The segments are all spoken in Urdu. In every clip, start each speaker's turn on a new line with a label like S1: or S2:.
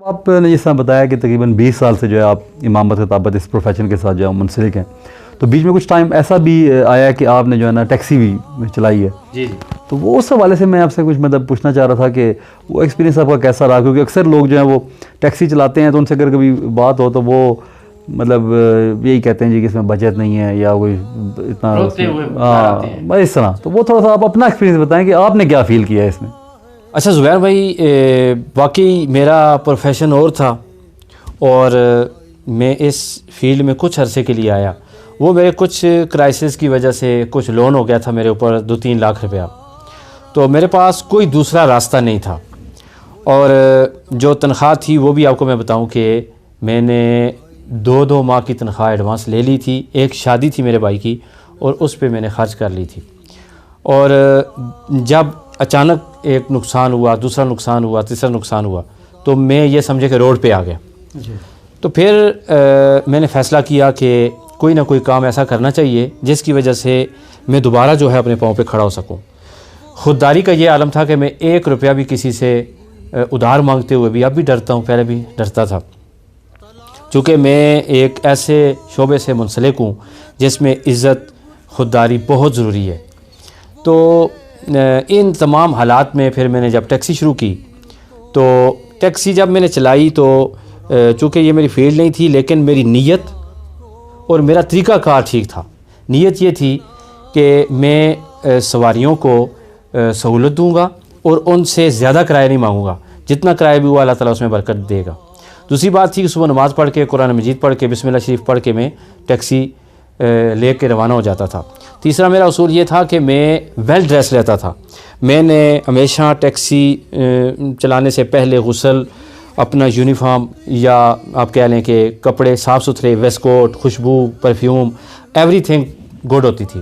S1: آپ نے جس طرح بتایا کہ تقریباً 20 سال سے جو ہے آپ امامت خطابت اس پروفیشن کے ساتھ جو ہے منسلک ہیں، تو بیچ میں کچھ ٹائم ایسا بھی آیا کہ آپ نے جو ہے نا ٹیکسی بھی چلائی ہے.
S2: جی
S1: تو وہ اس حوالے سے میں آپ سے کچھ پوچھنا چاہ رہا تھا کہ وہ ایکسپیرینس آپ کا کیسا رہا، کیونکہ اکثر لوگ جو ہیں وہ ٹیکسی چلاتے ہیں تو ان سے اگر کبھی بات ہو تو وہ یہی کہتے ہیں جی کہ اس میں بجٹ نہیں ہے یا کوئی اتنا اس طرح. تو وہ تھوڑا سا آپ اپنا ایکسپیرینس بتائیں کہ آپ نے کیا فیل کیا ہے اس میں.
S2: اچھا زبیر بھائی، واقعی میرا پروفیشن اور تھا اور میں اس فیلڈ میں کچھ عرصے کے لیے آیا. وہ میرے کچھ کرائسس کی وجہ سے کچھ لون ہو گیا تھا میرے اوپر 2-3 لاکھ روپیہ، تو میرے پاس کوئی دوسرا راستہ نہیں تھا. اور جو تنخواہ تھی وہ بھی آپ کو میں بتاؤں کہ میں نے 2 ماہ کی تنخواہ ایڈوانس لے لی تھی. ایک شادی تھی میرے بھائی کی اور اس پہ میں نے خرچ کر لی تھی. اور جب اچانک ایک نقصان ہوا، دوسرا نقصان ہوا، تیسرا نقصان ہوا، تو میں یہ سمجھے کہ روڈ پہ آ گیا. تو پھر میں نے فیصلہ کیا کہ کوئی نہ کوئی کام ایسا کرنا چاہیے جس کی وجہ سے میں دوبارہ جو ہے اپنے پاؤں پہ کھڑا ہو سکوں. خودداری کا یہ عالم تھا کہ میں 1 روپیہ بھی کسی سے ادھار مانگتے ہوئے بھی اب بھی ڈرتا ہوں، پہلے بھی ڈرتا تھا، چونکہ میں ایک ایسے شعبے سے منسلک ہوں جس میں عزت، خودداری بہت ضروری ہے. تو ان تمام حالات میں پھر میں نے جب ٹیکسی شروع کی تو ٹیکسی جب میں نے چلائی تو چونکہ یہ میری فیلڈ نہیں تھی، لیکن میری نیت اور میرا طریقہ کار ٹھیک تھا. نیت یہ تھی کہ میں سواریوں کو سہولت دوں گا اور ان سے زیادہ کرایہ نہیں مانگوں گا. جتنا کرایہ بھی ہوا اللہ تعالیٰ اس میں برکت دے گا. دوسری بات تھی کہ صبح نماز پڑھ کے، قرآن مجید پڑھ کے، بسم اللہ شریف پڑھ کے میں ٹیکسی لے کے روانہ ہو جاتا تھا. تیسرا میرا اصول یہ تھا کہ میں ویل ڈریس رہتا تھا. میں نے ہمیشہ ٹیکسی چلانے سے پہلے غسل، اپنا یونیفارم یا آپ کہہ لیں کہ کپڑے صاف ستھرے، ویسٹ کوٹ، خوشبو، پرفیوم، ایوری تھنگ گڈ ہوتی تھی.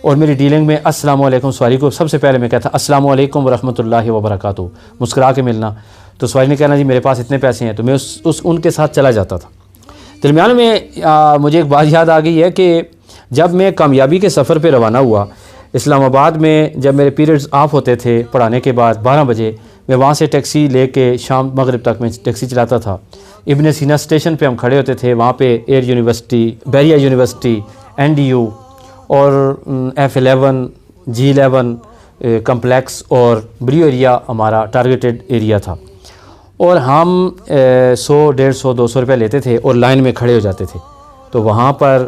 S2: اور میری ڈیلنگ میں السلام علیکم، سواری کو سب سے پہلے میں کہتا السلام علیکم ورحمۃ اللہ وبرکاتہ، مسکرا کے ملنا. تو سواری نے کہنا جی میرے پاس اتنے پیسے ہیں، تو میں ان کے ساتھ چلا جاتا تھا. درمیان میں مجھے ایک بات یاد آ گئی ہے کہ جب میں کامیابی کے سفر پہ روانہ ہوا اسلام آباد میں، جب میرے پیریڈز آف ہوتے تھے پڑھانے کے بعد 12 بجے، میں وہاں سے ٹیکسی لے کے شام مغرب تک میں ٹیکسی چلاتا تھا. ابن سینا اسٹیشن پہ ہم کھڑے ہوتے تھے، وہاں پہ ایئر یونیورسٹی، بیریا یونیورسٹی، NDU اور F11 G11 کمپلیکس اور بریو ایریا ہمارا ٹارگیٹڈ ایریا تھا. اور ہم 100، 150، 200 روپیہ لیتے تھے اور لائن میں کھڑے ہو جاتے تھے. تو وہاں پر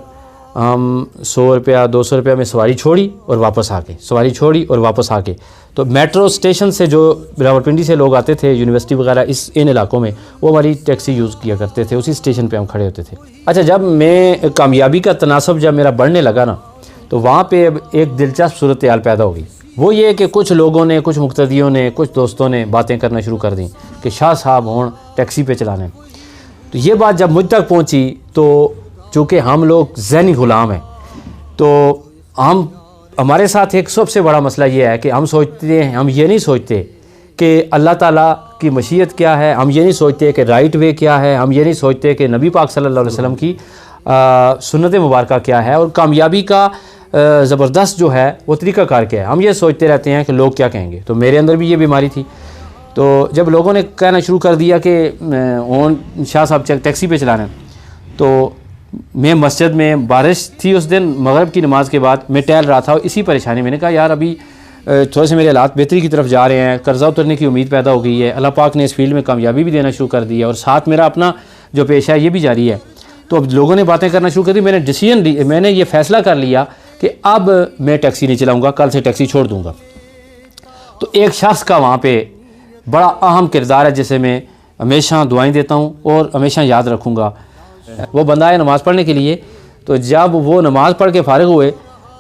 S2: ہم 100 روپیہ 200 روپیہ میں سواری چھوڑی اور واپس آ کے، سواری چھوڑی اور واپس آ کے. تو میٹرو اسٹیشن سے جو راولپنڈی سے لوگ آتے تھے یونیورسٹی وغیرہ ان علاقوں میں، وہ ہماری ٹیکسی یوز کیا کرتے تھے. اسی اسٹیشن پہ ہم کھڑے ہوتے تھے. اچھا، جب میں کامیابی کا تناسب جب میرا بڑھنے لگا نا، تو وہاں پہ ایک دلچسپ صورتحال پیدا ہو گئی. وہ یہ کہ کچھ لوگوں نے، کچھ مقتدیوں نے، کچھ دوستوں نے باتیں کرنا شروع کر دیں کہ شاہ صاحب ہون ٹیکسی پہ چلانے. تو یہ بات جب مجھ تک پہنچی تو چونکہ ہم لوگ ذہنی غلام ہیں، تو ہمارے ساتھ ایک سب سے بڑا مسئلہ یہ ہے کہ ہم سوچتے ہیں، ہم یہ نہیں سوچتے کہ اللہ تعالیٰ کی مشیت کیا ہے، ہم یہ نہیں سوچتے کہ رائٹ وے کیا ہے، ہم یہ نہیں سوچتے کہ نبی پاک صلی اللہ علیہ وسلم کی سنت مبارکہ کیا ہے اور کامیابی کا زبردست جو ہے وہ طریقہ کار کیا ہے. ہم یہ سوچتے رہتے ہیں کہ لوگ کیا کہیں گے. تو میرے اندر بھی یہ بیماری تھی. تو جب لوگوں نے کہنا شروع کر دیا کہ شاہ صاحب ٹیکسی پہ چلانا، تو میں مسجد میں، بارش تھی اس دن، مغرب کی نماز کے بعد میں ٹہل رہا تھا. اسی پریشانی میں نے کہا یار ابھی تھوڑے سے میرے حالات بہتری کی طرف جا رہے ہیں، قرضہ اترنے کی امید پیدا ہو گئی ہے، اللہ پاک نے اس فیلڈ میں کامیابی بھی دینا شروع کر دی ہے اور ساتھ میرا اپنا جو پیشہ ہے یہ بھی جاری ہے. تو اب لوگوں نے باتیں کرنا شروع کر دی. میں نے یہ فیصلہ کر لیا کہ اب میں ٹیکسی نہیں چلاؤں گا، کل سے ٹیکسی چھوڑ دوں گا. تو ایک شخص کا وہاں پہ بڑا اہم کردار ہے جسے میں ہمیشہ دعائیں دیتا ہوں اور ہمیشہ یاد رکھوں گا. وہ بندہ آیا نماز پڑھنے کے لیے. تو جب وہ نماز پڑھ کے فارغ ہوئے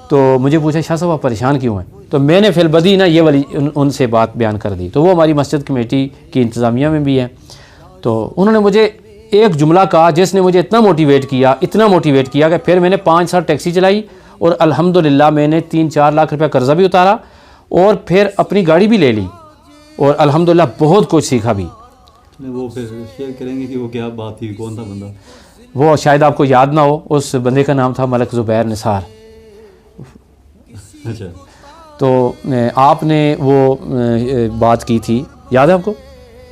S2: تو مجھے پوچھا شاہ صاحب آپ پریشان کیوں ہیں؟ تو میں نے فی البدی نا یہ والی ان سے بات بیان کر دی. تو وہ ہماری مسجد کمیٹی کی انتظامیہ میں بھی ہیں. تو انہوں نے مجھے ایک جملہ کہا جس نے مجھے اتنا موٹیویٹ کیا کہ پھر میں نے 5 سال ٹیکسی چلائی اور الحمدللہ میں نے 3-4 لاکھ روپیہ قرضہ بھی اتارا اور پھر اپنی گاڑی بھی لے لی اور الحمدللہ بہت کچھ سیکھا بھی.
S1: وہ پھر شیئر کریں گے کہ وہ کیا بات تھی، کون تھا بندہ؟
S2: وہ شاید آپ کو یاد نہ ہو، اس بندے کا نام تھا ملک زبیر نثار.
S1: اچھا.
S2: تو آپ نے وہ بات کی تھی، یاد ہے آپ کو؟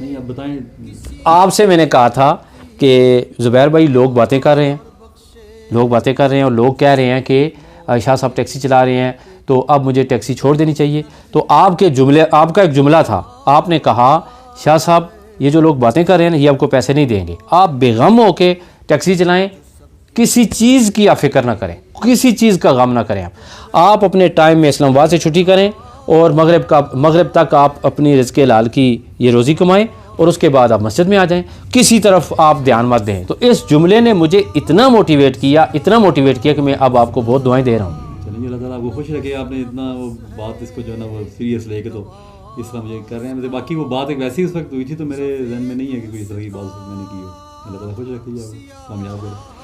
S1: نہیں اب بتائیں.
S2: آپ سے میں نے کہا تھا کہ زبیر بھائی لوگ باتیں کر رہے ہیں اور لوگ کہہ رہے ہیں کہ شاہ صاحب ٹیکسی چلا رہے ہیں تو اب مجھے ٹیکسی چھوڑ دینی چاہیے. تو آپ کا ایک جملہ تھا, آپ نے کہا شاہ صاحب یہ جو لوگ باتیں کر رہے ہیں یہ آپ کو پیسے نہیں دیں گے, آپ بے غم ہو کے ٹیکسی چلائیں, کسی چیز کی آپ فکر نہ کریں, کسی چیز کا غم نہ کریں. آپ اپنے ٹائم میں اسلام آباد سے چھٹی کریں اور مغرب تک آپ اپنی رزق حلال کی یہ روزی کمائیں اور اس کے بعد آپ مسجد میں آ جائیں, کسی طرف آپ دھیان مت دیں. تو اس جملے نے مجھے اتنا موٹیویٹ کیا کہ میں اب آپ کو بہت دعائیں دے رہا ہوں.
S1: چلیے اللہ تعالیٰ آپ کو خوش رکھے, آپ نے اتنا وہ بات اس کو جو ہے نا وہ سیریس لے کے تو اس طرح مجھے کر رہے ہیں. باقی وہ بات ایک ویسی اس وقت ہوئی تھی تو میرے ذہن میں نہیں ہے کہ کوئی اس طرح کی بات میں نے کی ہو. اللہ تعالیٰ خوش رکھیے, آپ کامیاب کرے.